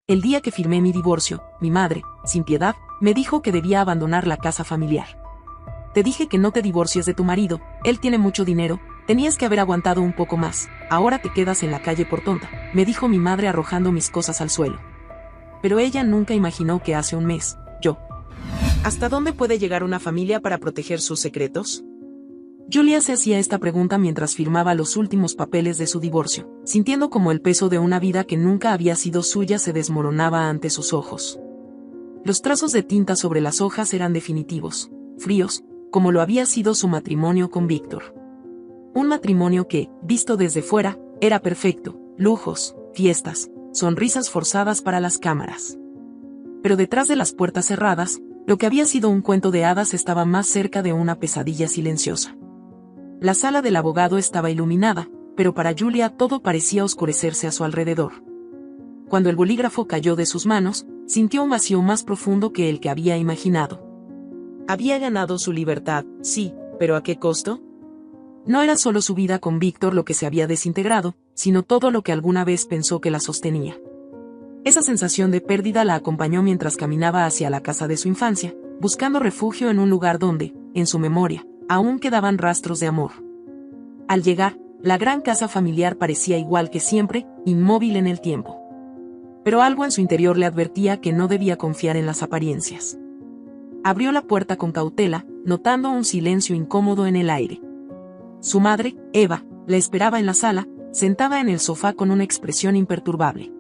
El día que firmé mi divorcio, mi madre, sin piedad, me dijo que debía abandonar la casa familiar. Te dije que no te divorcies de tu marido, él tiene mucho dinero, tenías que haber aguantado un poco más, ahora te quedas en la calle por tonta, me dijo mi madre arrojando mis cosas al suelo. Pero ella nunca imaginó que hace un mes, yo. ¿Hasta dónde puede llegar una familia para proteger sus secretos? Julia se hacía esta pregunta mientras firmaba los últimos papeles de su divorcio, sintiendo como el peso de una vida que nunca había sido suya se desmoronaba ante sus ojos. Los trazos de tinta sobre las hojas eran definitivos, fríos, como lo había sido su matrimonio con Víctor. Un matrimonio que, visto desde fuera, era perfecto, lujos, fiestas, sonrisas forzadas para las cámaras. Pero detrás de las puertas cerradas, lo que había sido un cuento de hadas estaba más cerca de una pesadilla silenciosa. La sala del abogado estaba iluminada, pero para Julia todo parecía oscurecerse a su alrededor. Cuando el bolígrafo cayó de sus manos, sintió un vacío más profundo que el que había imaginado. Había ganado su libertad, sí, pero ¿a qué costo? No era solo su vida con Víctor lo que se había desintegrado, sino todo lo que alguna vez pensó que la sostenía. Esa sensación de pérdida la acompañó mientras caminaba hacia la casa de su infancia, buscando refugio en un lugar donde, en su memoria, aún quedaban rastros de amor. Al llegar, la gran casa familiar parecía igual que siempre, inmóvil en el tiempo. Pero algo en su interior le advertía que no debía confiar en las apariencias. Abrió la puerta con cautela, notando un silencio incómodo en el aire. Su madre, Eva, la esperaba en la sala, sentada en el sofá con una expresión imperturbable.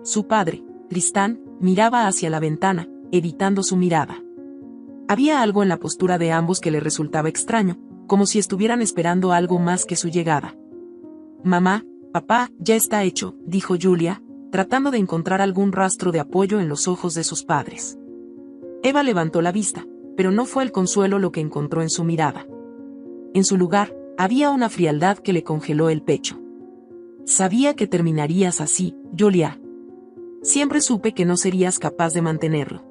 Su padre, Tristán, miraba hacia la ventana, evitando su mirada. Había algo en la postura de ambos que le resultaba extraño, como si estuvieran esperando algo más que su llegada. «Mamá, papá, ya está hecho», dijo Julia, tratando de encontrar algún rastro de apoyo en los ojos de sus padres. Eva levantó la vista, pero no fue el consuelo lo que encontró en su mirada. En su lugar, había una frialdad que le congeló el pecho. «Sabía que terminarías así, Julia. Siempre supe que no serías capaz de mantenerlo».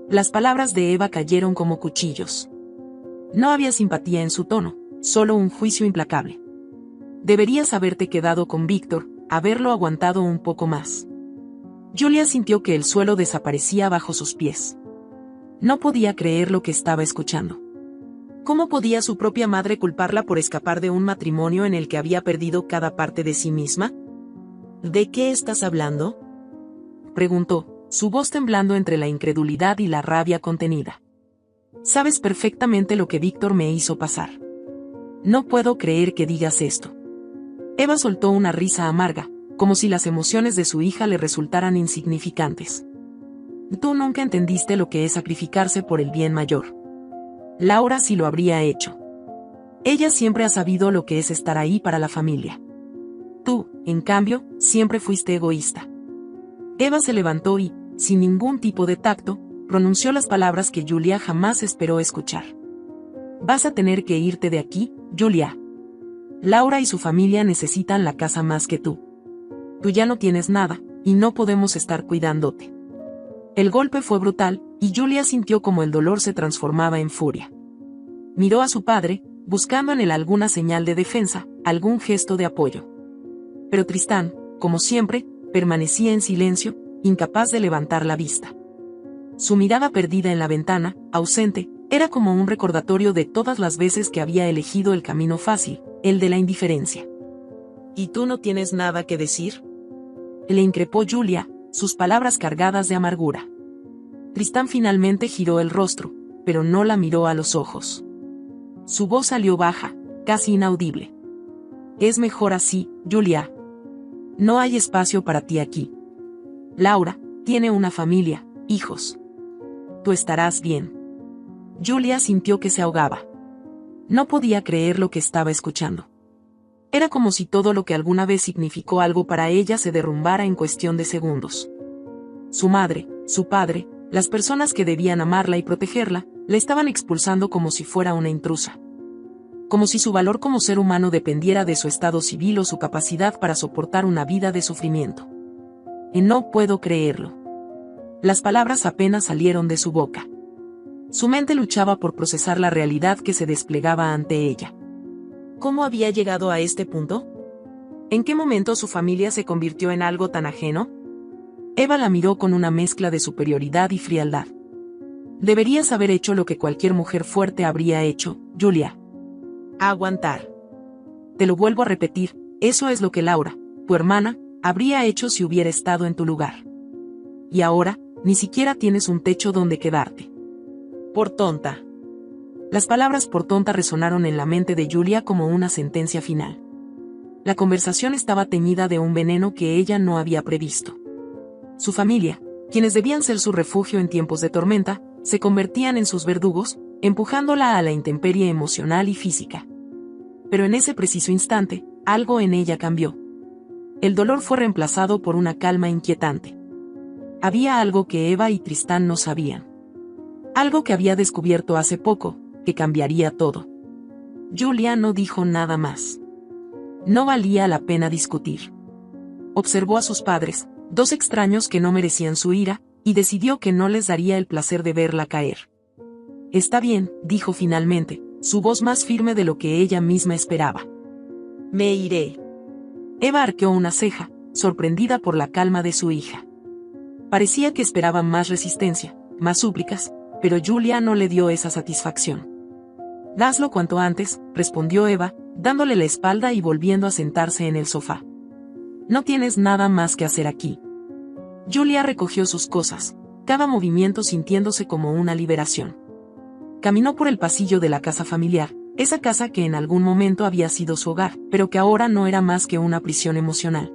Las palabras de Eva cayeron como cuchillos. No había simpatía en su tono, solo un juicio implacable. Deberías haberte quedado con Víctor, haberlo aguantado un poco más. Julia sintió que el suelo desaparecía bajo sus pies. No podía creer lo que estaba escuchando. ¿Cómo podía su propia madre culparla por escapar de un matrimonio en el que había perdido cada parte de sí misma? ¿De qué estás hablando?, preguntó, su voz temblando entre la incredulidad y la rabia contenida. Sabes perfectamente lo que Víctor me hizo pasar. No puedo creer que digas esto. Eva soltó una risa amarga, como si las emociones de su hija le resultaran insignificantes. Tú nunca entendiste lo que es sacrificarse por el bien mayor. Laura sí lo habría hecho. Ella siempre ha sabido lo que es estar ahí para la familia. Tú, en cambio, siempre fuiste egoísta. Eva se levantó y, sin ningún tipo de tacto, pronunció las palabras que Julia jamás esperó escuchar. Vas a tener que irte de aquí, Julia. Laura y su familia necesitan la casa más que tú. Tú ya no tienes nada, y no podemos estar cuidándote. El golpe fue brutal, y Julia sintió como el dolor se transformaba en furia. Miró a su padre, buscando en él alguna señal de defensa, algún gesto de apoyo. Pero Tristán, como siempre, permanecía en silencio, incapaz de levantar la vista. Su mirada perdida en la ventana, ausente, era como un recordatorio de todas las veces que había elegido el camino fácil, el de la indiferencia. ¿Y tú no tienes nada que decir?, le increpó Julia, sus palabras cargadas de amargura. Tristán finalmente giró el rostro, pero no la miró a los ojos. Su voz salió baja, casi inaudible. Es mejor así, Julia. No hay espacio para ti aquí. Laura tiene una familia, hijos. Tú estarás bien. Julia sintió que se ahogaba. No podía creer lo que estaba escuchando. Era como si todo lo que alguna vez significó algo para ella se derrumbara en cuestión de segundos. Su madre, su padre, las personas que debían amarla y protegerla, la estaban expulsando como si fuera una intrusa. Como si su valor como ser humano dependiera de su estado civil o su capacidad para soportar una vida de sufrimiento. Y no puedo creerlo. Las palabras apenas salieron de su boca. Su mente luchaba por procesar la realidad que se desplegaba ante ella. ¿Cómo había llegado a este punto? ¿En qué momento su familia se convirtió en algo tan ajeno? Eva la miró con una mezcla de superioridad y frialdad. Deberías haber hecho lo que cualquier mujer fuerte habría hecho, Julia. Aguantar. Te lo vuelvo a repetir, eso es lo que Laura, tu hermana, habría hecho si hubiera estado en tu lugar. Y ahora, ni siquiera tienes un techo donde quedarte. Por tonta. Las palabras por tonta resonaron en la mente de Julia como una sentencia final. La conversación estaba teñida de un veneno que ella no había previsto. Su familia, quienes debían ser su refugio en tiempos de tormenta, se convertían en sus verdugos, empujándola a la intemperie emocional y física. Pero en ese preciso instante, algo en ella cambió. El dolor fue reemplazado por una calma inquietante. Había algo que Eva y Tristán no sabían. Algo que había descubierto hace poco, que cambiaría todo. Julia no dijo nada más. No valía la pena discutir. Observó a sus padres, dos extraños que no merecían su ira, y decidió que no les daría el placer de verla caer. Está bien, dijo finalmente, su voz más firme de lo que ella misma esperaba. Me iré. Eva arqueó una ceja, sorprendida por la calma de su hija. Parecía que esperaba más resistencia, más súplicas, pero Julia no le dio esa satisfacción. Hazlo cuanto antes, respondió Eva, dándole la espalda y volviendo a sentarse en el sofá. No tienes nada más que hacer aquí. Julia recogió sus cosas, cada movimiento sintiéndose como una liberación. Caminó por el pasillo de la casa familiar, esa casa que en algún momento había sido su hogar, pero que ahora no era más que una prisión emocional.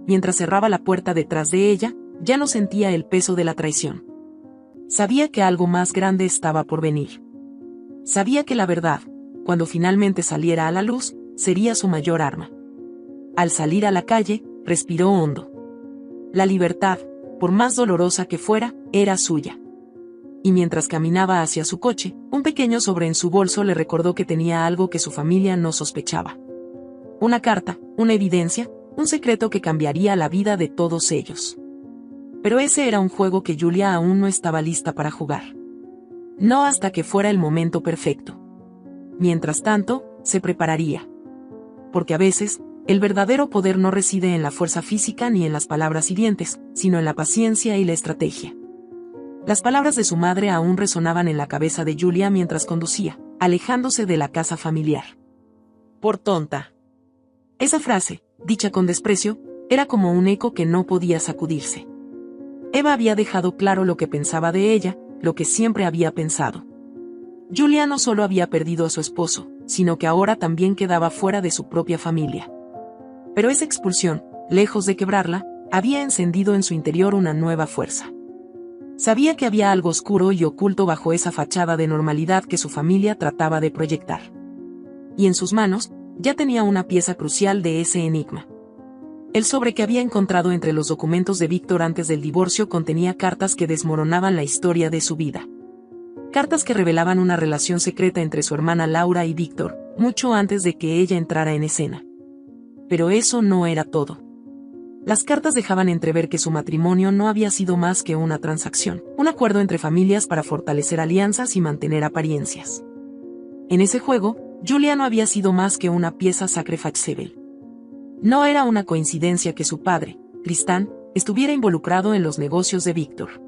Mientras cerraba la puerta detrás de ella, ya no sentía el peso de la traición. Sabía que algo más grande estaba por venir. Sabía que la verdad, cuando finalmente saliera a la luz, sería su mayor arma. Al salir a la calle, respiró hondo. La libertad, por más dolorosa que fuera, era suya. Y mientras caminaba hacia su coche, un pequeño sobre en su bolso le recordó que tenía algo que su familia no sospechaba. Una carta, una evidencia, un secreto que cambiaría la vida de todos ellos. Pero ese era un juego que Julia aún no estaba lista para jugar. No hasta que fuera el momento perfecto. Mientras tanto, se prepararía. Porque a veces, el verdadero poder no reside en la fuerza física ni en las palabras hirientes, sino en la paciencia y la estrategia. Las palabras de su madre aún resonaban en la cabeza de Julia mientras conducía, alejándose de la casa familiar. Por tonta. Esa frase, dicha con desprecio, era como un eco que no podía sacudirse. Eva había dejado claro lo que pensaba de ella, lo que siempre había pensado. Julia no solo había perdido a su esposo, sino que ahora también quedaba fuera de su propia familia. Pero esa expulsión, lejos de quebrarla, había encendido en su interior una nueva fuerza. Sabía que había algo oscuro y oculto bajo esa fachada de normalidad que su familia trataba de proyectar. Y en sus manos, ya tenía una pieza crucial de ese enigma. El sobre que había encontrado entre los documentos de Víctor antes del divorcio contenía cartas que desmoronaban la historia de su vida. Cartas que revelaban una relación secreta entre su hermana Laura y Víctor, mucho antes de que ella entrara en escena. Pero eso no era todo. Las cartas dejaban entrever que su matrimonio no había sido más que una transacción, un acuerdo entre familias para fortalecer alianzas y mantener apariencias. En ese juego, Julia no había sido más que una pieza sacrificable. No era una coincidencia que su padre, Tristán, estuviera involucrado en los negocios de Víctor.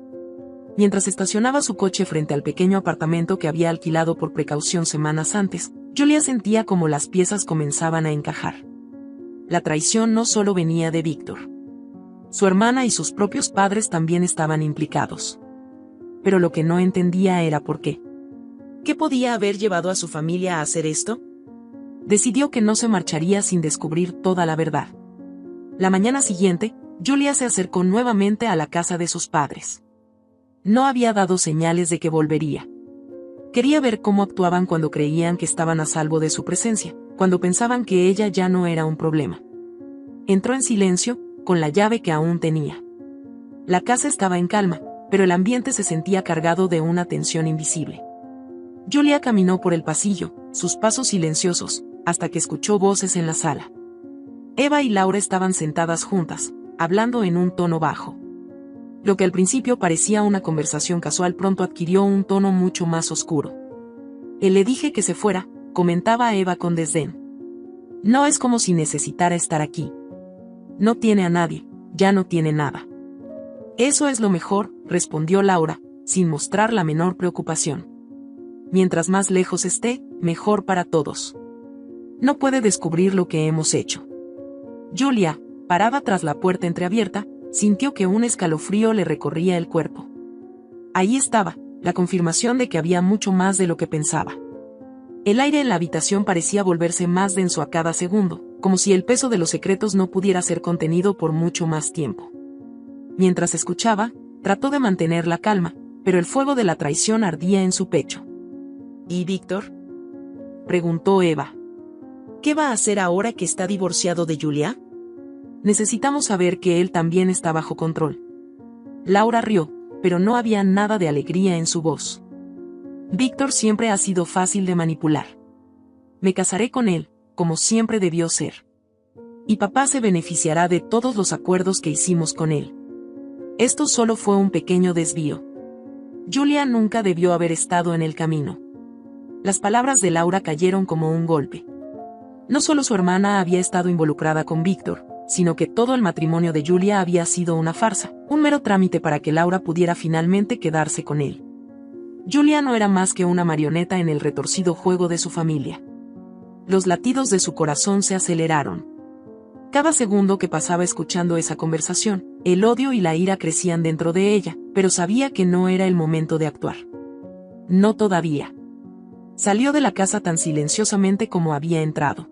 Mientras estacionaba su coche frente al pequeño apartamento que había alquilado por precaución semanas antes, Julia sentía como las piezas comenzaban a encajar. La traición no solo venía de Víctor. Su hermana y sus propios padres también estaban implicados. Pero lo que no entendía era por qué. ¿Qué podía haber llevado a su familia a hacer esto? Decidió que no se marcharía sin descubrir toda la verdad. La mañana siguiente, Julia se acercó nuevamente a la casa de sus padres. No había dado señales de que volvería. Quería ver cómo actuaban cuando creían que estaban a salvo de su presencia, cuando pensaban que ella ya no era un problema. Entró en silencio, con la llave que aún tenía. La casa estaba en calma, pero el ambiente se sentía cargado de una tensión invisible. Julia caminó por el pasillo, sus pasos silenciosos, hasta que escuchó voces en la sala. Eva y Laura estaban sentadas juntas, hablando en un tono bajo. Lo que al principio parecía una conversación casual pronto adquirió un tono mucho más oscuro. Le dije que se fuera, comentaba Eva con desdén. No es como si necesitara estar aquí. No tiene a nadie, ya no tiene nada. Eso es lo mejor, respondió Laura, sin mostrar la menor preocupación. Mientras más lejos esté, mejor para todos. No puede descubrir lo que hemos hecho. Julia, parada tras la puerta entreabierta, sintió que un escalofrío le recorría el cuerpo. Ahí estaba, la confirmación de que había mucho más de lo que pensaba. El aire en la habitación parecía volverse más denso a cada segundo, como si el peso de los secretos no pudiera ser contenido por mucho más tiempo. Mientras escuchaba, trató de mantener la calma, pero el fuego de la traición ardía en su pecho. ¿Y Víctor? Preguntó Eva. ¿Qué va a hacer ahora que está divorciado de Julia? Necesitamos saber que él también está bajo control. Laura rió, pero no había nada de alegría en su voz. Víctor siempre ha sido fácil de manipular. Me casaré con él, como siempre debió ser. Y papá se beneficiará de todos los acuerdos que hicimos con él. Esto solo fue un pequeño desvío. Julia nunca debió haber estado en el camino. Las palabras de Laura cayeron como un golpe. No solo su hermana había estado involucrada con Víctor, sino que todo el matrimonio de Julia había sido una farsa, un mero trámite para que Laura pudiera finalmente quedarse con él. Julia no era más que una marioneta en el retorcido juego de su familia. Los latidos de su corazón se aceleraron. Cada segundo que pasaba escuchando esa conversación, el odio y la ira crecían dentro de ella, pero sabía que no era el momento de actuar. No todavía. Salió de la casa tan silenciosamente como había entrado.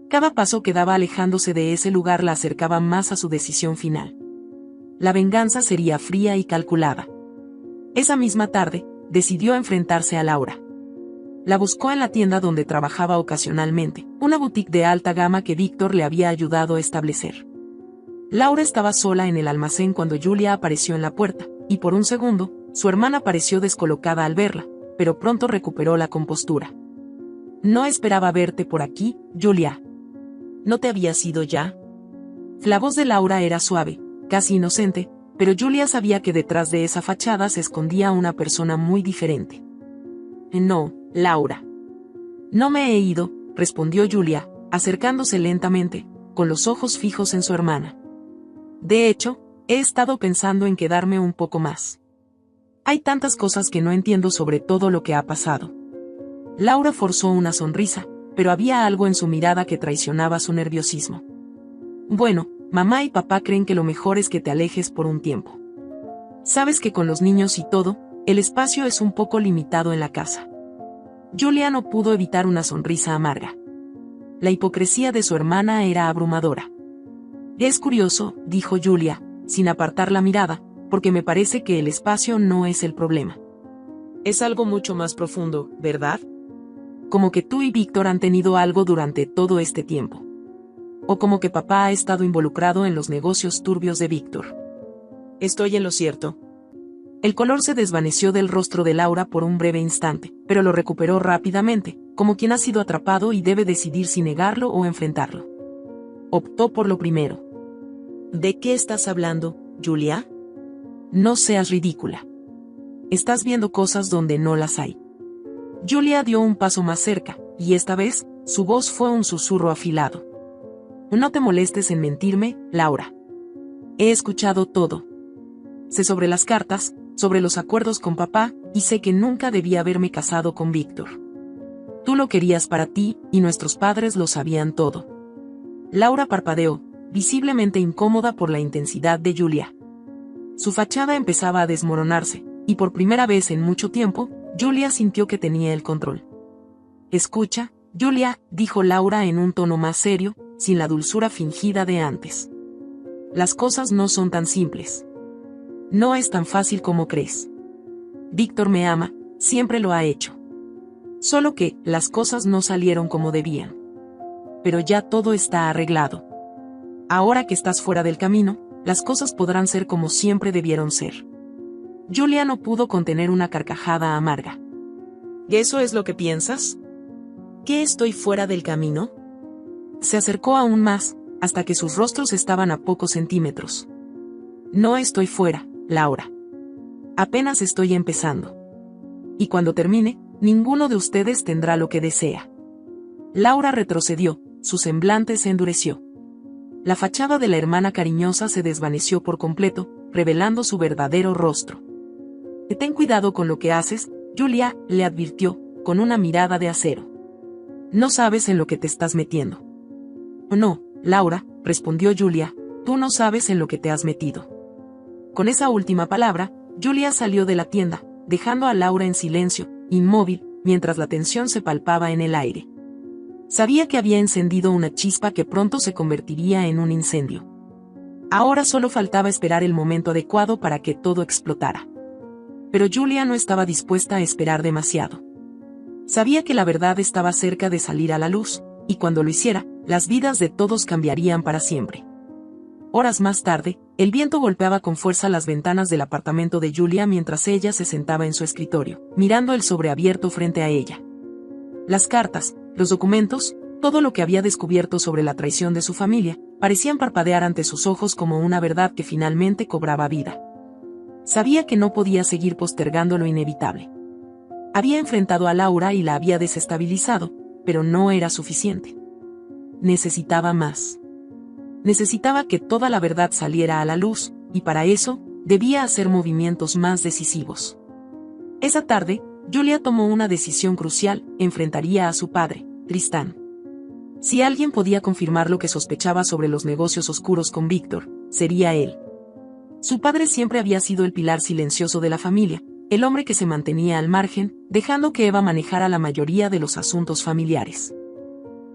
Cada paso que daba alejándose de ese lugar la acercaba más a su decisión final. La venganza sería fría y calculada. Esa misma tarde, decidió enfrentarse a Laura. La buscó en la tienda donde trabajaba ocasionalmente, una boutique de alta gama que Víctor le había ayudado a establecer. Laura estaba sola en el almacén cuando Julia apareció en la puerta, y por un segundo, su hermana pareció descolocada al verla, pero pronto recuperó la compostura. No esperaba verte por aquí, Julia. ¿No te habías ido ya? La voz de Laura era suave, casi inocente, pero Julia sabía que detrás de esa fachada se escondía una persona muy diferente. No, Laura. No me he ido, respondió Julia, acercándose lentamente, con los ojos fijos en su hermana. De hecho, he estado pensando en quedarme un poco más. Hay tantas cosas que no entiendo sobre todo lo que ha pasado. Laura forzó una sonrisa, pero había algo en su mirada que traicionaba su nerviosismo. Bueno, mamá y papá creen que lo mejor es que te alejes por un tiempo. Sabes que con los niños y todo, el espacio es un poco limitado en la casa. Julia no pudo evitar una sonrisa amarga. La hipocresía de su hermana era abrumadora. Es curioso, dijo Julia, sin apartar la mirada, porque me parece que el espacio no es el problema. Es algo mucho más profundo, ¿verdad? Como que tú y Víctor han tenido algo durante todo este tiempo. O como que papá ha estado involucrado en los negocios turbios de Víctor. Estoy en lo cierto. El color se desvaneció del rostro de Laura por un breve instante, pero lo recuperó rápidamente, como quien ha sido atrapado y debe decidir si negarlo o enfrentarlo. Optó por lo primero. ¿De qué estás hablando, Julia? No seas ridícula. Estás viendo cosas donde no las hay. Julia dio un paso más cerca, y esta vez, su voz fue un susurro afilado. No te molestes en mentirme, Laura. He escuchado todo. Sé sobre las cartas, sobre los acuerdos con papá, y sé que nunca debí haberme casado con Víctor. Tú lo querías para ti, y nuestros padres lo sabían todo. Laura parpadeó, visiblemente incómoda por la intensidad de Julia. Su fachada empezaba a desmoronarse, y por primera vez en mucho tiempo, Julia sintió que tenía el control. Escucha, Julia, dijo Laura en un tono más serio, sin la dulzura fingida de antes. Las cosas no son tan simples. No es tan fácil como crees. Víctor me ama, siempre lo ha hecho. Solo que, las cosas no salieron como debían. Pero ya todo está arreglado. Ahora que estás fuera del camino, las cosas podrán ser como siempre debieron ser. Julia no pudo contener una carcajada amarga. ¿Y eso es lo que piensas? ¿Que estoy fuera del camino? Se acercó aún más, hasta que sus rostros estaban a pocos centímetros. No estoy fuera, Laura. Apenas estoy empezando. Y cuando termine, ninguno de ustedes tendrá lo que desea. Laura retrocedió, su semblante se endureció. La fachada de la hermana cariñosa se desvaneció por completo, revelando su verdadero rostro. Ten cuidado con lo que haces, Julia, le advirtió, con una mirada de acero. No sabes en lo que te estás metiendo. No, Laura, respondió Julia, tú no sabes en lo que te has metido. Con esa última palabra, Julia salió de la tienda, dejando a Laura en silencio, inmóvil, mientras la tensión se palpaba en el aire. Sabía que había encendido una chispa que pronto se convertiría en un incendio. Ahora solo faltaba esperar el momento adecuado para que todo explotara. Pero Julia no estaba dispuesta a esperar demasiado. Sabía que la verdad estaba cerca de salir a la luz, y cuando lo hiciera, las vidas de todos cambiarían para siempre. Horas más tarde, el viento golpeaba con fuerza las ventanas del apartamento de Julia mientras ella se sentaba en su escritorio, mirando el sobre abierto frente a ella. Las cartas, los documentos, todo lo que había descubierto sobre la traición de su familia, parecían parpadear ante sus ojos como una verdad que finalmente cobraba vida. Sabía que no podía seguir postergando lo inevitable. Había enfrentado a Laura y la había desestabilizado, pero no era suficiente. Necesitaba más. Necesitaba que toda la verdad saliera a la luz, y para eso, debía hacer movimientos más decisivos. Esa tarde, Julia tomó una decisión crucial: enfrentaría a su padre, Tristán. Si alguien podía confirmar lo que sospechaba sobre los negocios oscuros con Víctor, sería él. Su padre siempre había sido el pilar silencioso de la familia, el hombre que se mantenía al margen, dejando que Eva manejara la mayoría de los asuntos familiares.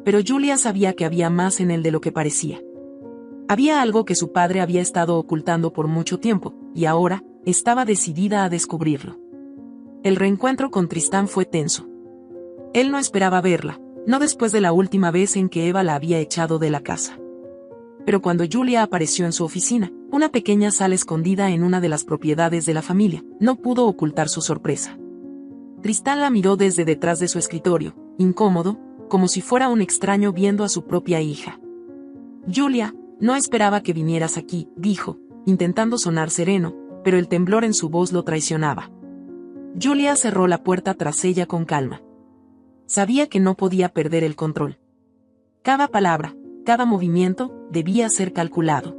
Pero Julia sabía que había más en él de lo que parecía. Había algo que su padre había estado ocultando por mucho tiempo, y ahora, estaba decidida a descubrirlo. El reencuentro con Tristán fue tenso. Él no esperaba verla, no después de la última vez en que Eva la había echado de la casa. Pero cuando Julia apareció en su oficina, una pequeña sala escondida en una de las propiedades de la familia, no pudo ocultar su sorpresa. Tristán la miró desde detrás de su escritorio, incómodo, como si fuera un extraño viendo a su propia hija. Julia, no esperaba que vinieras aquí, dijo, intentando sonar sereno, pero el temblor en su voz lo traicionaba. Julia cerró la puerta tras ella con calma. Sabía que no podía perder el control. Cada palabra, cada movimiento, debía ser calculado.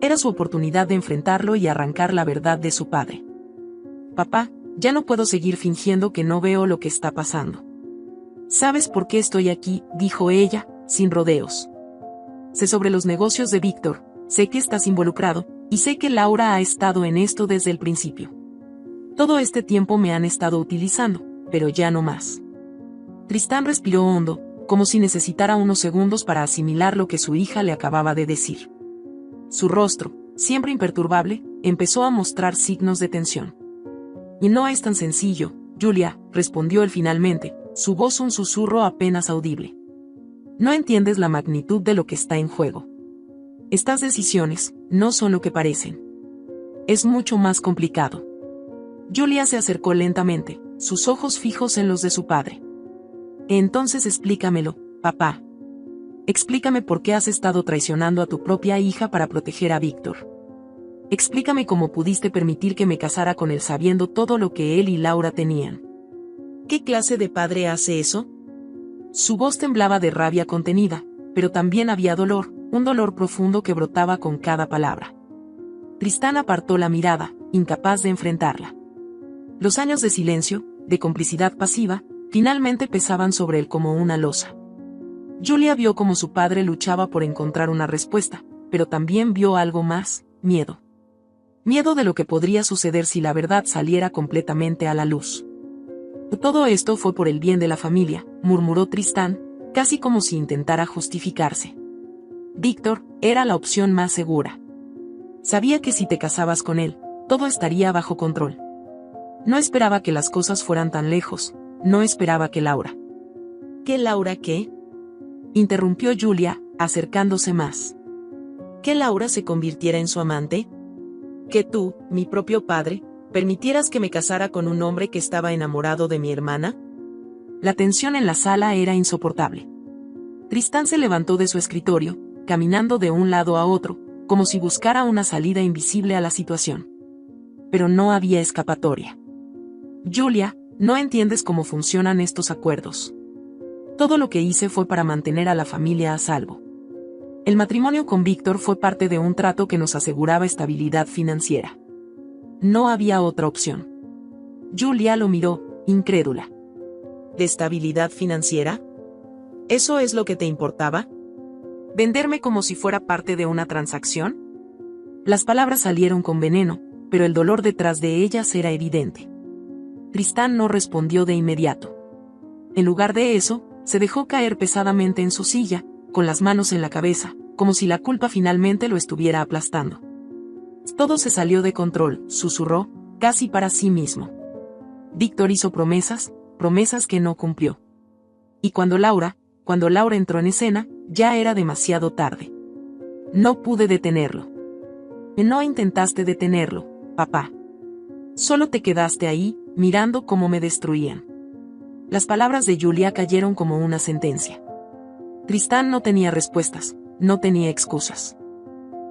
Era su oportunidad de enfrentarlo y arrancar la verdad de su padre. Papá, ya no puedo seguir fingiendo que no veo lo que está pasando. ¿Sabes por qué estoy aquí?, dijo ella, sin rodeos. Sé sobre los negocios de Víctor, sé que estás involucrado, y sé que Laura ha estado en esto desde el principio. Todo este tiempo me han estado utilizando, pero ya no más. Tristán respiró hondo, como si necesitara unos segundos para asimilar lo que su hija le acababa de decir. Su rostro, siempre imperturbable, empezó a mostrar signos de tensión. Y no es tan sencillo, Julia, respondió él finalmente, su voz un susurro apenas audible. No entiendes la magnitud de lo que está en juego. Estas decisiones no son lo que parecen. Es mucho más complicado. Julia se acercó lentamente, sus ojos fijos en los de su padre. Entonces explícamelo, papá. Explícame por qué has estado traicionando a tu propia hija para proteger a Víctor. Explícame cómo pudiste permitir que me casara con él sabiendo todo lo que él y Laura tenían. ¿Qué clase de padre hace eso? Su voz temblaba de rabia contenida, pero también había dolor, un dolor profundo que brotaba con cada palabra. Tristán apartó la mirada, incapaz de enfrentarla. Los años de silencio, de complicidad pasiva, finalmente pesaban sobre él como una losa. Julia vio cómo su padre luchaba por encontrar una respuesta, pero también vio algo más: miedo. Miedo de lo que podría suceder si la verdad saliera completamente a la luz. Todo esto fue por el bien de la familia, murmuró Tristán, casi como si intentara justificarse. Víctor era la opción más segura. Sabía que si te casabas con él, todo estaría bajo control. No esperaba que las cosas fueran tan lejos, no esperaba que Laura. ¿Qué Laura qué? Interrumpió Julia, acercándose más. ¿Que Laura se convirtiera en su amante? ¿Que tú, mi propio padre, permitieras que me casara con un hombre que estaba enamorado de mi hermana? La tensión en la sala era insoportable. Tristán se levantó de su escritorio, caminando de un lado a otro, como si buscara una salida invisible a la situación. Pero no había escapatoria. Julia, no entiendes cómo funcionan estos acuerdos. Todo lo que hice fue para mantener a la familia a salvo. El matrimonio con Víctor fue parte de un trato que nos aseguraba estabilidad financiera. No había otra opción. Julia lo miró, incrédula. ¿De estabilidad financiera? ¿Eso es lo que te importaba? ¿Venderme como si fuera parte de una transacción? Las palabras salieron con veneno, pero el dolor detrás de ellas era evidente. Tristán no respondió de inmediato. En lugar de eso, se dejó caer pesadamente en su silla, con las manos en la cabeza, como si la culpa finalmente lo estuviera aplastando. Todo se salió de control, susurró, casi para sí mismo. Víctor hizo promesas que no cumplió. Y cuando Laura entró en escena, ya era demasiado tarde. No pude detenerlo. No intentaste detenerlo, papá. Solo te quedaste ahí, mirando cómo me destruían. Las palabras de Julia cayeron como una sentencia. Tristán no tenía respuestas, no tenía excusas.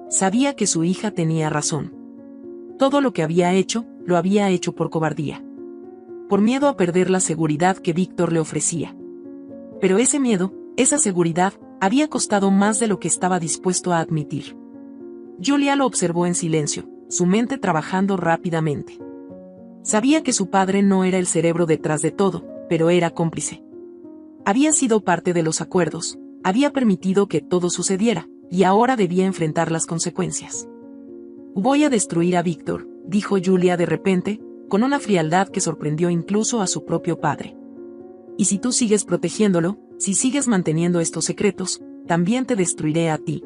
Sabía que su hija tenía razón. Todo lo que había hecho, lo había hecho por cobardía. Por miedo a perder la seguridad que Víctor le ofrecía. Pero ese miedo, esa seguridad, había costado más de lo que estaba dispuesto a admitir. Julia lo observó en silencio, su mente trabajando rápidamente. Sabía que su padre no era el cerebro detrás de todo, pero era cómplice. Había sido parte de los acuerdos, había permitido que todo sucediera, y ahora debía enfrentar las consecuencias. Voy a destruir a Víctor, dijo Julia de repente, con una frialdad que sorprendió incluso a su propio padre. Y si tú sigues protegiéndolo, si sigues manteniendo estos secretos, también te destruiré a ti.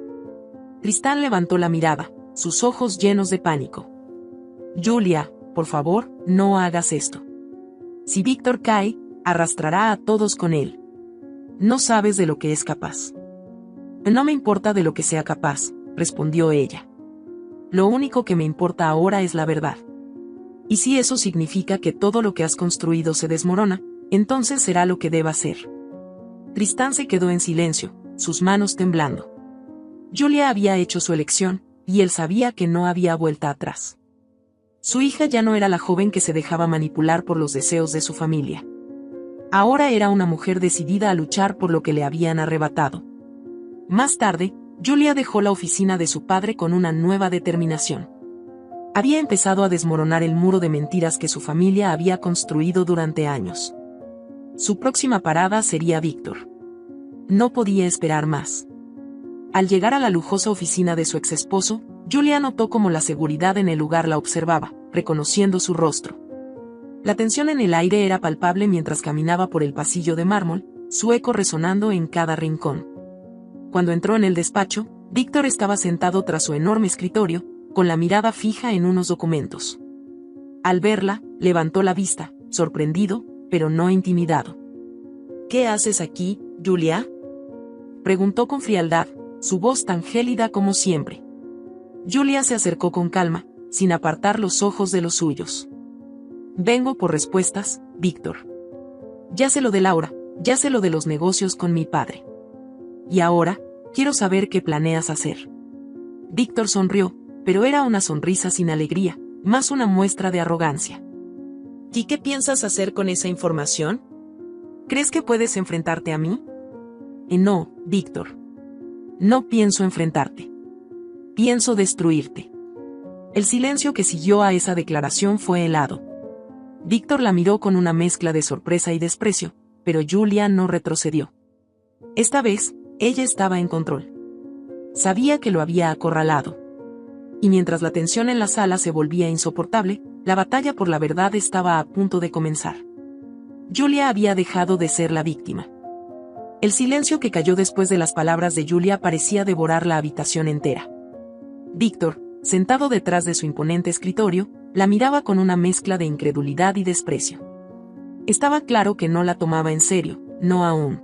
Tristán levantó la mirada, sus ojos llenos de pánico. Julia, por favor, no hagas esto. Si Víctor cae, arrastrará a todos con él. No sabes de lo que es capaz. No me importa de lo que sea capaz, respondió ella. Lo único que me importa ahora es la verdad. Y si eso significa que todo lo que has construido se desmorona, entonces será lo que deba ser. Tristán se quedó en silencio, sus manos temblando. Julia había hecho su elección, y él sabía que no había vuelta atrás. Su hija ya no era la joven que se dejaba manipular por los deseos de su familia. Ahora era una mujer decidida a luchar por lo que le habían arrebatado. Más tarde, Julia dejó la oficina de su padre con una nueva determinación. Había empezado a desmoronar el muro de mentiras que su familia había construido durante años. Su próxima parada sería Víctor. No podía esperar más. Al llegar a la lujosa oficina de su exesposo, Julia notó cómo la seguridad en el lugar la observaba, reconociendo su rostro. La tensión en el aire era palpable mientras caminaba por el pasillo de mármol, su eco resonando en cada rincón. Cuando entró en el despacho, Víctor estaba sentado tras su enorme escritorio, con la mirada fija en unos documentos. Al verla, levantó la vista, sorprendido, pero no intimidado. ¿Qué haces aquí, Julia?, preguntó con frialdad, su voz tan gélida como siempre. Julia se acercó con calma, sin apartar los ojos de los suyos. Vengo por respuestas, Víctor. Ya sé lo de Laura, ya sé lo de los negocios con mi padre. Y ahora, quiero saber qué planeas hacer. Víctor sonrió, pero era una sonrisa sin alegría, más una muestra de arrogancia. ¿Y qué piensas hacer con esa información? ¿Crees que puedes enfrentarte a mí? No, Víctor. No pienso enfrentarte. Pienso destruirte. El silencio que siguió a esa declaración fue helado. Víctor la miró con una mezcla de sorpresa y desprecio, pero Julia no retrocedió. Esta vez, ella estaba en control. Sabía que lo había acorralado. Y mientras la tensión en la sala se volvía insoportable, la batalla por la verdad estaba a punto de comenzar. Julia había dejado de ser la víctima. El silencio que cayó después de las palabras de Julia parecía devorar la habitación entera. Víctor, sentado detrás de su imponente escritorio, la miraba con una mezcla de incredulidad y desprecio. Estaba claro que no la tomaba en serio, no aún.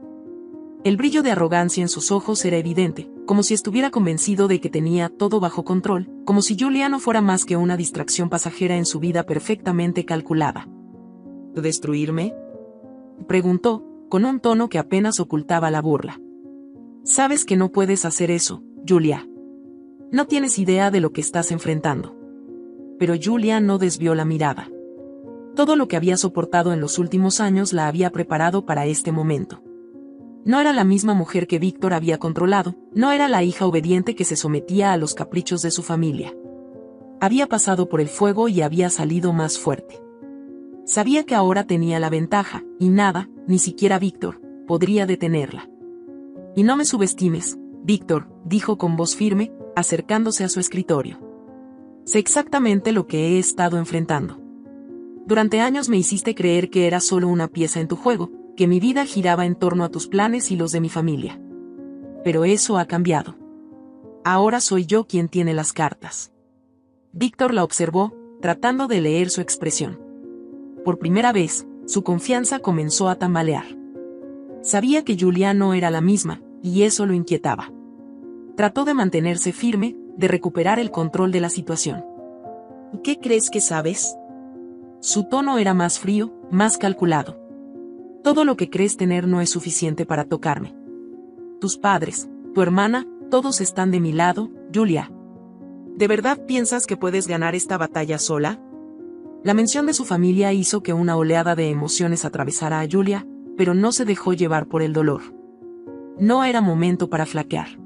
El brillo de arrogancia en sus ojos era evidente, como si estuviera convencido de que tenía todo bajo control, como si Julia no fuera más que una distracción pasajera en su vida perfectamente calculada. ¿Destruirme?, preguntó, con un tono que apenas ocultaba la burla. Sabes que no puedes hacer eso, Julia. No tienes idea de lo que estás enfrentando. Pero Julia no desvió la mirada. Todo lo que había soportado en los últimos años la había preparado para este momento. No era la misma mujer que Víctor había controlado, no era la hija obediente que se sometía a los caprichos de su familia. Había pasado por el fuego y había salido más fuerte. Sabía que ahora tenía la ventaja, y nada, ni siquiera Víctor, podría detenerla. Y no me subestimes, Víctor, dijo con voz firme, acercándose a su escritorio. Sé exactamente lo que he estado enfrentando. Durante años me hiciste creer que era solo una pieza en tu juego, que mi vida giraba en torno a tus planes y los de mi familia. Pero eso ha cambiado. Ahora soy yo quien tiene las cartas. Víctor la observó, tratando de leer su expresión. Por primera vez, su confianza comenzó a tambalear. Sabía que Julia no era la misma, y eso lo inquietaba. Trató de mantenerse firme, de recuperar el control de la situación. ¿Qué crees que sabes? Su tono era más frío, más calculado. Todo lo que crees tener no es suficiente para tocarme. Tus padres, tu hermana, todos están de mi lado, Julia. ¿De verdad piensas que puedes ganar esta batalla sola? La mención de su familia hizo que una oleada de emociones atravesara a Julia, pero no se dejó llevar por el dolor. No era momento para flaquear.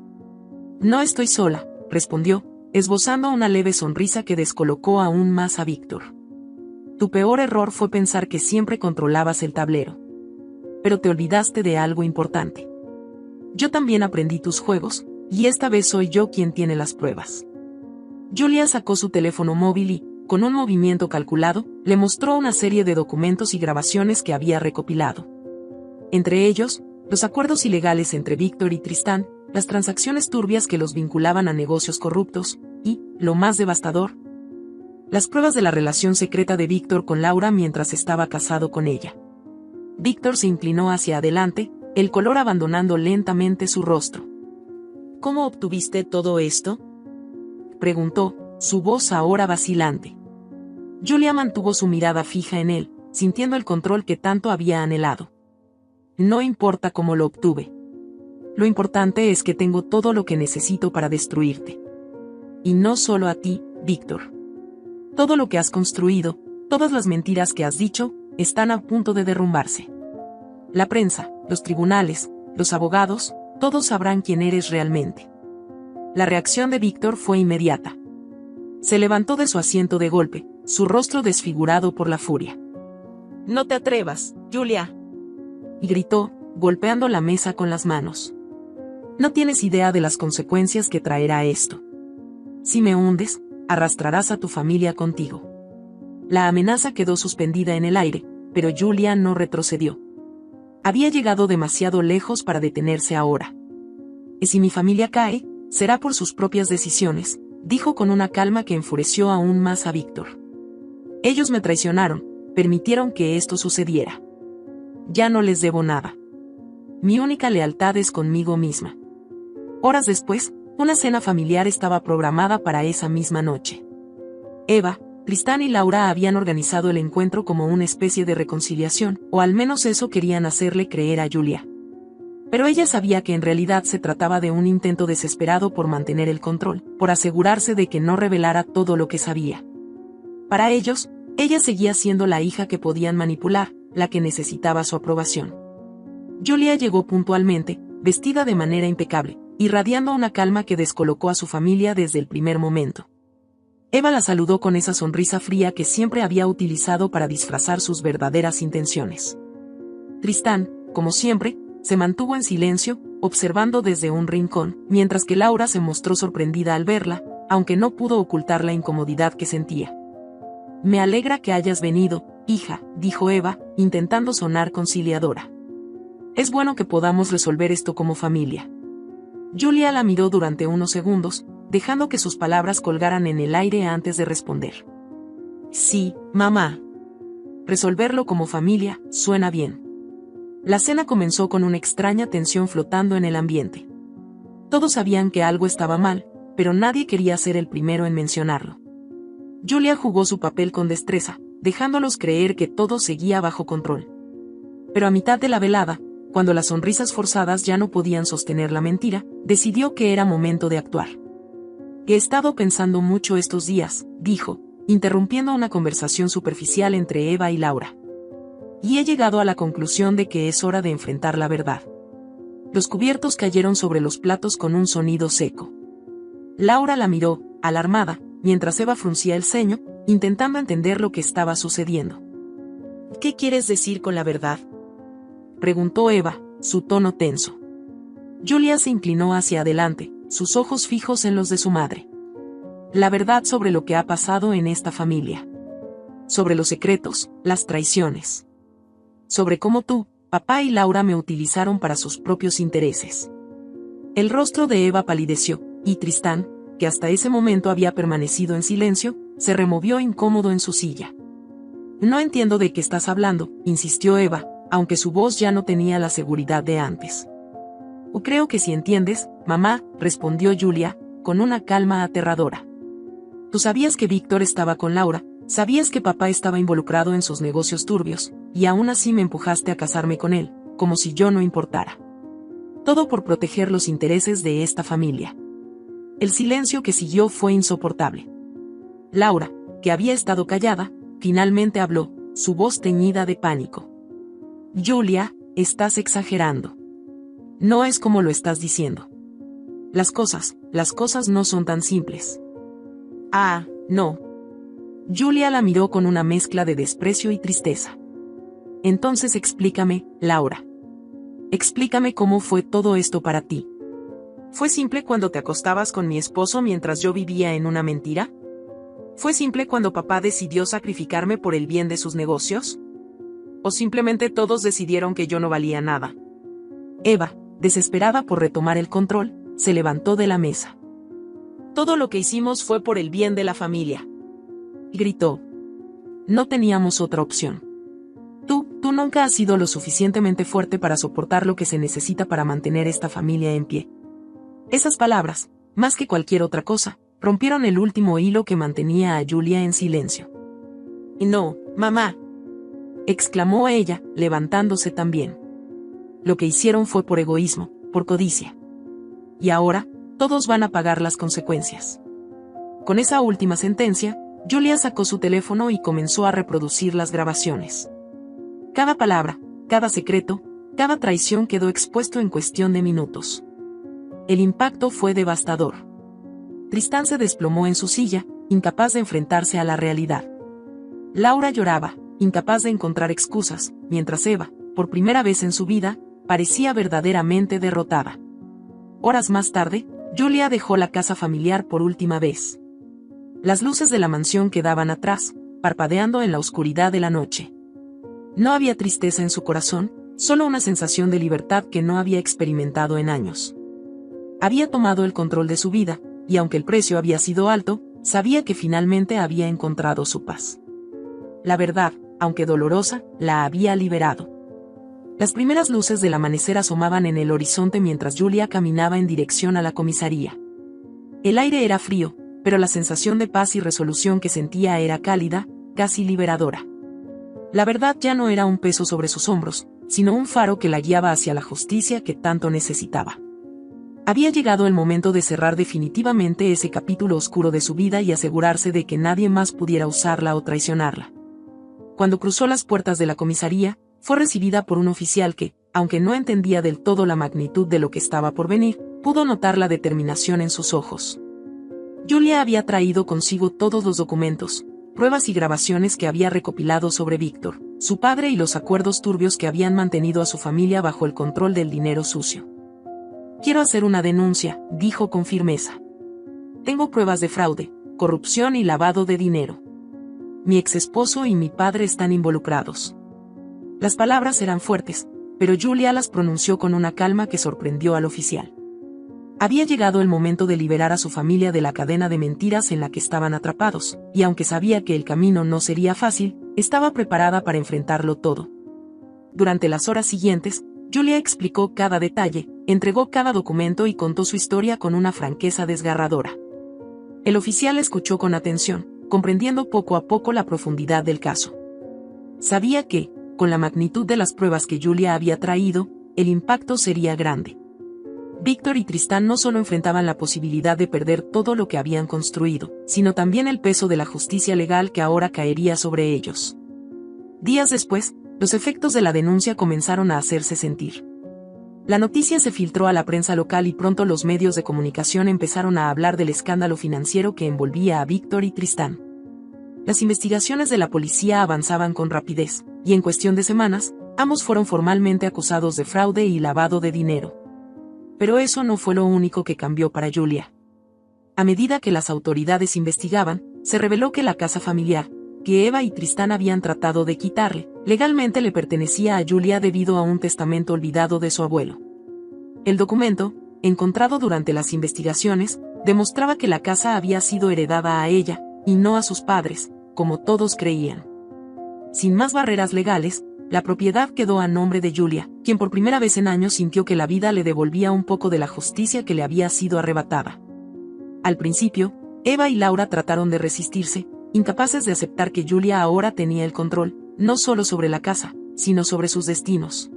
No estoy sola, respondió, esbozando una leve sonrisa que descolocó aún más a Víctor. Tu peor error fue pensar que siempre controlabas el tablero. Pero te olvidaste de algo importante. Yo también aprendí tus juegos, y esta vez soy yo quien tiene las pruebas. Julia sacó su teléfono móvil y, con un movimiento calculado, le mostró una serie de documentos y grabaciones que había recopilado. Entre ellos, los acuerdos ilegales entre Víctor y Tristán, las transacciones turbias que los vinculaban a negocios corruptos, y, lo más devastador, las pruebas de la relación secreta de Víctor con Laura mientras estaba casado con ella. Víctor se inclinó hacia adelante, el color abandonando lentamente su rostro. ¿Cómo obtuviste todo esto?, preguntó, su voz ahora vacilante. Julia mantuvo su mirada fija en él, sintiendo el control que tanto había anhelado. No importa cómo lo obtuve. Lo importante es que tengo todo lo que necesito para destruirte. Y no solo a ti, Víctor. Todo lo que has construido, todas las mentiras que has dicho, están a punto de derrumbarse. La prensa, los tribunales, los abogados, todos sabrán quién eres realmente. La reacción de Víctor fue inmediata. Se levantó de su asiento de golpe, su rostro desfigurado por la furia. No te atrevas, Julia. Y gritó, golpeando la mesa con las manos. No tienes idea de las consecuencias que traerá esto. Si me hundes, arrastrarás a tu familia contigo. La amenaza quedó suspendida en el aire, pero Julia no retrocedió. Había llegado demasiado lejos para detenerse ahora. Y si mi familia cae, será por sus propias decisiones, dijo con una calma que enfureció aún más a Víctor. Ellos me traicionaron, permitieron que esto sucediera. Ya no les debo nada. Mi única lealtad es conmigo misma. Horas después, una cena familiar estaba programada para esa misma noche. Eva, Tristán y Laura habían organizado el encuentro como una especie de reconciliación, o al menos eso querían hacerle creer a Julia. Pero ella sabía que en realidad se trataba de un intento desesperado por mantener el control, por asegurarse de que no revelara todo lo que sabía. Para ellos, ella seguía siendo la hija que podían manipular, la que necesitaba su aprobación. Julia llegó puntualmente, vestida de manera impecable, irradiando una calma que descolocó a su familia desde el primer momento. Eva la saludó con esa sonrisa fría que siempre había utilizado para disfrazar sus verdaderas intenciones. Tristán, como siempre, se mantuvo en silencio, observando desde un rincón, mientras que Laura se mostró sorprendida al verla, aunque no pudo ocultar la incomodidad que sentía. Me alegra que hayas venido, hija, dijo Eva, intentando sonar conciliadora. Es bueno que podamos resolver esto como familia. Julia la miró durante unos segundos, dejando que sus palabras colgaran en el aire antes de responder. Sí, mamá. Resolverlo como familia, suena bien. La cena comenzó con una extraña tensión flotando en el ambiente. Todos sabían que algo estaba mal, pero nadie quería ser el primero en mencionarlo. Julia jugó su papel con destreza, dejándolos creer que todo seguía bajo control. Pero a mitad de la velada, cuando las sonrisas forzadas ya no podían sostener la mentira, decidió que era momento de actuar. He estado pensando mucho estos días, dijo, interrumpiendo una conversación superficial entre Eva y Laura. Y he llegado a la conclusión de que es hora de enfrentar la verdad. Los cubiertos cayeron sobre los platos con un sonido seco. Laura la miró, alarmada, mientras Eva fruncía el ceño, intentando entender lo que estaba sucediendo. ¿Qué quieres decir con la verdad?, preguntó Eva, su tono tenso. Julia se inclinó hacia adelante, sus ojos fijos en los de su madre. La verdad sobre lo que ha pasado en esta familia. Sobre los secretos, las traiciones. Sobre cómo tú, papá y Laura me utilizaron para sus propios intereses. El rostro de Eva palideció, y Tristán, que hasta ese momento había permanecido en silencio, se removió incómodo en su silla. No entiendo de qué estás hablando, insistió Eva, aunque su voz ya no tenía la seguridad de antes. Creo que sí entiendes, mamá, respondió Julia, con una calma aterradora. Tú sabías que Víctor estaba con Laura, sabías que papá estaba involucrado en sus negocios turbios, y aún así me empujaste a casarme con él, como si yo no importara. Todo por proteger los intereses de esta familia. El silencio que siguió fue insoportable. Laura, que había estado callada, finalmente habló, su voz teñida de pánico. Julia, estás exagerando. No es como lo estás diciendo. Las cosas no son tan simples. Ah, no. Julia la miró con una mezcla de desprecio y tristeza. Entonces explícame, Laura. Explícame cómo fue todo esto para ti. ¿Fue simple cuando te acostabas con mi esposo mientras yo vivía en una mentira? ¿Fue simple cuando papá decidió sacrificarme por el bien de sus negocios? ¿O simplemente todos decidieron que yo no valía nada? Eva, desesperada por retomar el control, se levantó de la mesa. Todo lo que hicimos fue por el bien de la familia. Gritó. No teníamos otra opción. Tú nunca has sido lo suficientemente fuerte para soportar lo que se necesita para mantener esta familia en pie. Esas palabras, más que cualquier otra cosa, rompieron el último hilo que mantenía a Julia en silencio. No, mamá, exclamó ella, levantándose también. Lo que hicieron fue por egoísmo, por codicia. Y ahora, todos van a pagar las consecuencias. Con esa última sentencia, Julia sacó su teléfono y comenzó a reproducir las grabaciones. Cada palabra, cada secreto, cada traición quedó expuesto en cuestión de minutos. El impacto fue devastador. Tristán se desplomó en su silla, incapaz de enfrentarse a la realidad. Laura lloraba, incapaz de encontrar excusas, mientras Eva, por primera vez en su vida, parecía verdaderamente derrotada. Horas más tarde, Julia dejó la casa familiar por última vez. Las luces de la mansión quedaban atrás, parpadeando en la oscuridad de la noche. No había tristeza en su corazón, solo una sensación de libertad que no había experimentado en años. Había tomado el control de su vida, y aunque el precio había sido alto, sabía que finalmente había encontrado su paz. La verdad, aunque dolorosa, la había liberado. Las primeras luces del amanecer asomaban en el horizonte mientras Julia caminaba en dirección a la comisaría. El aire era frío, pero la sensación de paz y resolución que sentía era cálida, casi liberadora. La verdad ya no era un peso sobre sus hombros, sino un faro que la guiaba hacia la justicia que tanto necesitaba. Había llegado el momento de cerrar definitivamente ese capítulo oscuro de su vida y asegurarse de que nadie más pudiera usarla o traicionarla. Cuando cruzó las puertas de la comisaría, fue recibida por un oficial que, aunque no entendía del todo la magnitud de lo que estaba por venir, pudo notar la determinación en sus ojos. Julia había traído consigo todos los documentos, pruebas y grabaciones que había recopilado sobre Víctor, su padre y los acuerdos turbios que habían mantenido a su familia bajo el control del dinero sucio. Quiero hacer una denuncia, dijo con firmeza. Tengo pruebas de fraude, corrupción y lavado de dinero. Mi exesposo y mi padre están involucrados. Las palabras eran fuertes, pero Julia las pronunció con una calma que sorprendió al oficial. Había llegado el momento de liberar a su familia de la cadena de mentiras en la que estaban atrapados, y aunque sabía que el camino no sería fácil, estaba preparada para enfrentarlo todo. Durante las horas siguientes, Julia explicó cada detalle, entregó cada documento y contó su historia con una franqueza desgarradora. El oficial escuchó con atención, comprendiendo poco a poco la profundidad del caso. Sabía que, con la magnitud de las pruebas que Julia había traído, el impacto sería grande. Víctor y Tristán no solo enfrentaban la posibilidad de perder todo lo que habían construido, sino también el peso de la justicia legal que ahora caería sobre ellos. Días después, los efectos de la denuncia comenzaron a hacerse sentir. La noticia se filtró a la prensa local y pronto los medios de comunicación empezaron a hablar del escándalo financiero que envolvía a Víctor y Tristán. Las investigaciones de la policía avanzaban con rapidez, y en cuestión de semanas, ambos fueron formalmente acusados de fraude y lavado de dinero. Pero eso no fue lo único que cambió para Julia. A medida que las autoridades investigaban, se reveló que la casa familiar, que Eva y Tristán habían tratado de quitarle, legalmente le pertenecía a Julia debido a un testamento olvidado de su abuelo. El documento, encontrado durante las investigaciones, demostraba que la casa había sido heredada a ella, y no a sus padres, como todos creían. Sin más barreras legales, la propiedad quedó a nombre de Julia, quien por primera vez en años sintió que la vida le devolvía un poco de la justicia que le había sido arrebatada. Al principio, Eva y Laura trataron de resistirse, incapaces de aceptar que Julia ahora tenía el control, no solo sobre la casa, sino sobre sus destinos.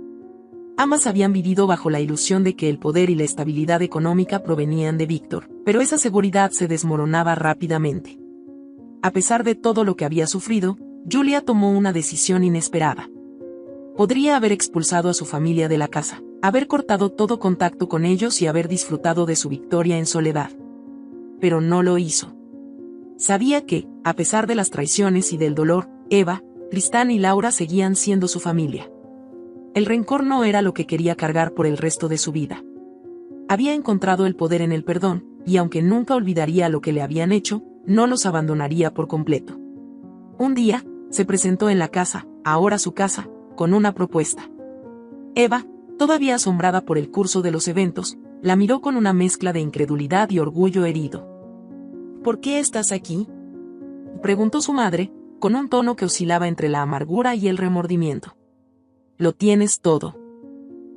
Ambas habían vivido bajo la ilusión de que el poder y la estabilidad económica provenían de Víctor, pero esa seguridad se desmoronaba rápidamente. A pesar de todo lo que había sufrido, Julia tomó una decisión inesperada. Podría haber expulsado a su familia de la casa, haber cortado todo contacto con ellos y haber disfrutado de su victoria en soledad. Pero no lo hizo. Sabía que, a pesar de las traiciones y del dolor, Eva, Tristán y Laura seguían siendo su familia. El rencor no era lo que quería cargar por el resto de su vida. Había encontrado el poder en el perdón, y aunque nunca olvidaría lo que le habían hecho, no los abandonaría por completo. Un día, se presentó en la casa, ahora su casa, con una propuesta. Eva, todavía asombrada por el curso de los eventos, la miró con una mezcla de incredulidad y orgullo herido. ¿Por qué estás aquí?, preguntó su madre, con un tono que oscilaba entre la amargura y el remordimiento. Lo tienes todo.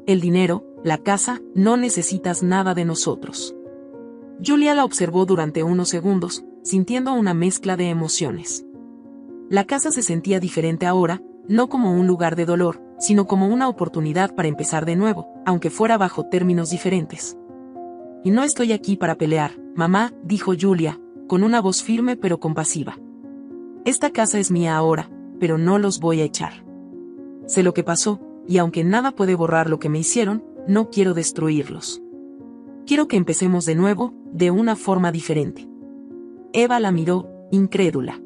El dinero, la casa, no necesitas nada de nosotros. Julia la observó durante unos segundos, sintiendo una mezcla de emociones. La casa se sentía diferente ahora, no como un lugar de dolor, sino como una oportunidad para empezar de nuevo, aunque fuera bajo términos diferentes. Y no estoy aquí para pelear, mamá, dijo Julia, con una voz firme pero compasiva. Esta casa es mía ahora, pero no los voy a echar. Sé lo que pasó, y aunque nada puede borrar lo que me hicieron, no quiero destruirlos. Quiero que empecemos de nuevo, de una forma diferente. Eva la miró, incrédula.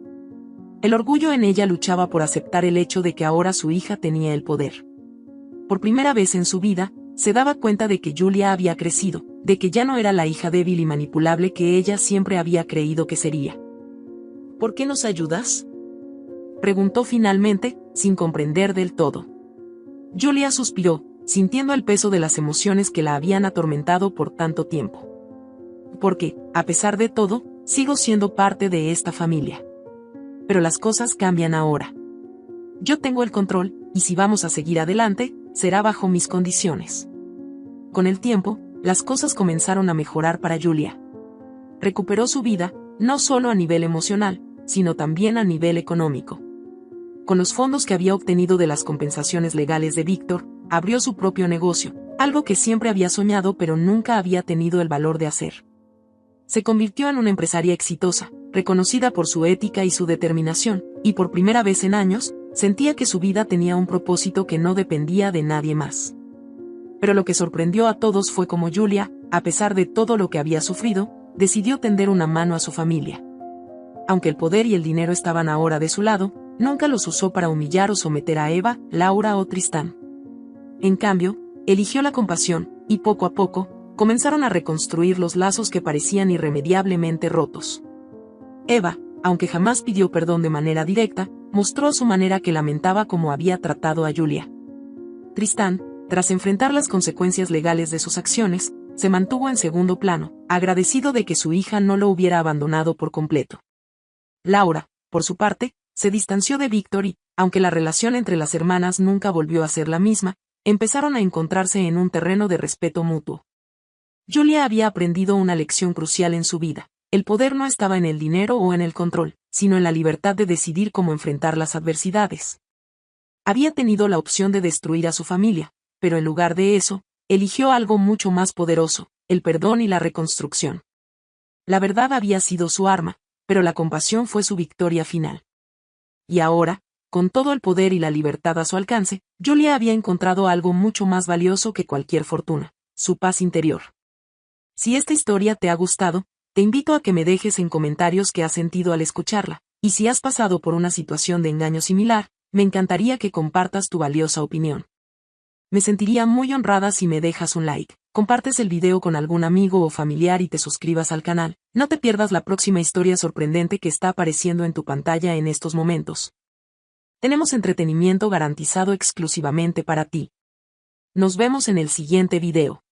El orgullo en ella luchaba por aceptar el hecho de que ahora su hija tenía el poder. Por primera vez en su vida, se daba cuenta de que Julia había crecido, de que ya no era la hija débil y manipulable que ella siempre había creído que sería. ¿Por qué nos ayudas?, preguntó finalmente, sin comprender del todo. Julia suspiró, sintiendo el peso de las emociones que la habían atormentado por tanto tiempo. Porque, a pesar de todo, sigo siendo parte de esta familia. Pero las cosas cambian ahora. Yo tengo el control, y si vamos a seguir adelante, será bajo mis condiciones. Con el tiempo, las cosas comenzaron a mejorar para Julia. Recuperó su vida, no solo a nivel emocional, sino también a nivel económico. Con los fondos que había obtenido de las compensaciones legales de Víctor, abrió su propio negocio, algo que siempre había soñado pero nunca había tenido el valor de hacer. Se convirtió en una empresaria exitosa, reconocida por su ética y su determinación, y por primera vez en años, sentía que su vida tenía un propósito que no dependía de nadie más. Pero lo que sorprendió a todos fue cómo Julia, a pesar de todo lo que había sufrido, decidió tender una mano a su familia. Aunque el poder y el dinero estaban ahora de su lado, nunca los usó para humillar o someter a Eva, Laura o Tristán. En cambio, eligió la compasión, y poco a poco, comenzaron a reconstruir los lazos que parecían irremediablemente rotos. Eva, aunque jamás pidió perdón de manera directa, mostró a su manera que lamentaba cómo había tratado a Julia. Tristán, tras enfrentar las consecuencias legales de sus acciones, se mantuvo en segundo plano, agradecido de que su hija no lo hubiera abandonado por completo. Laura, por su parte, se distanció de Víctor y, aunque la relación entre las hermanas nunca volvió a ser la misma, empezaron a encontrarse en un terreno de respeto mutuo. Julia había aprendido una lección crucial en su vida: el poder no estaba en el dinero o en el control, sino en la libertad de decidir cómo enfrentar las adversidades. Había tenido la opción de destruir a su familia, pero en lugar de eso, eligió algo mucho más poderoso: el perdón y la reconstrucción. La verdad había sido su arma, pero la compasión fue su victoria final. Y ahora, con todo el poder y la libertad a su alcance, Julia había encontrado algo mucho más valioso que cualquier fortuna: su paz interior. Si esta historia te ha gustado, te invito a que me dejes en comentarios qué has sentido al escucharla, y si has pasado por una situación de engaño similar, me encantaría que compartas tu valiosa opinión. Me sentiría muy honrada si me dejas un like, compartes el video con algún amigo o familiar y te suscribas al canal. No te pierdas la próxima historia sorprendente que está apareciendo en tu pantalla en estos momentos. Tenemos entretenimiento garantizado exclusivamente para ti. Nos vemos en el siguiente video.